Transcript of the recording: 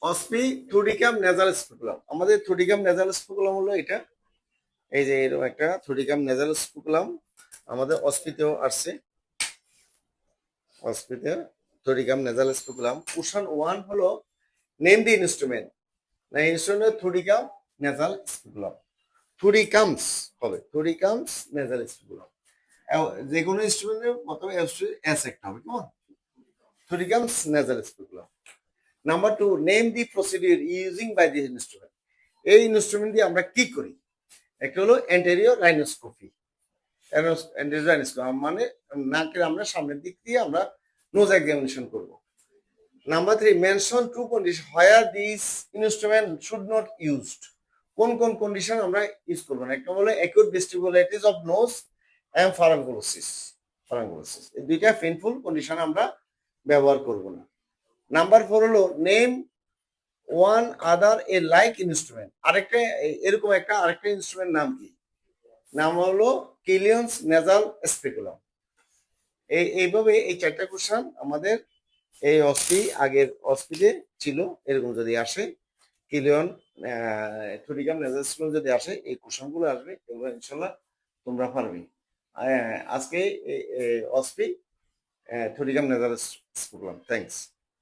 অসপি থুডিকাম nasal স্পিকুলাম। আমাদের থুডিকাম nasal স্পিকুলাম হলো এটা। এই যে এরকম একটা থুডিকাম নেজাল স্পিকুলাম আমাদের অসপিতেও আসছে। অসপিতে থুডিকাম নেজাল স্পিকুলাম। কোশ্চেন 1 হলো নেম দি ইনস্ট্রুমেন্ট। না, ইনস্ট্রুমেন্ট থুডিকাম নেজাল স্পিকুলাম। থুডিকামস হবে, থুডিকামস নেজাল স্পিকুলাম। যে কোনো ইনস্ট্রুমেন্টের প্রথমে এস একটা হবে, কেমন? Thudichum's nasal speculum. Number 2, name the procedure using by this instrument. এই ইনস্ট্রুমেন্ট দিয়ে আমরা কি করি? একটা হলো অ্যান্টেরিয়র রাইনোস্কোপি। অ্যান্টেরিয়র রাইনোস্কোপি মানে নাকের আমরা সামনের দিক দিয়ে আমরা নোজ এক্সামিনেশন করব। Number 3, mention to condition where this instrument should not used. কোন কোন কন্ডিশন আমরা ইউজ করবো না? একটা হলো acute vestibulitis of nose and furunculosis. Furunculosis এই দুইটা পেইনফুল কন্ডিশন আমরা ব্যবহার করব না। নাম্বার 4 হলো নেম ওয়ান আদার এ লাইক ইনস্ট্রুমেন্ট। আরেকটা এরকম একটা আরেকটা ইনস্ট্রুমেন্ট নাম কি? নাম হলো কিলিয়ন্স নেজাল স্পেকুলাম। এইভাবে এই চারটা কোশ্চেন আমাদের এই অস্পি আগের অস্পিতে ছিল। এরকম যদি আসে কিলিয়ন থুডিকাম নেজাল স্পেকুলাম যদি আসে, এই কোশ্চেন গুলো আসবে, এগুলো ইনশাল্লাহ তোমরা পারবে। আজকে অস্পি থুডিকাম নেজাল স্পেকুলাম। থ্যাংকস।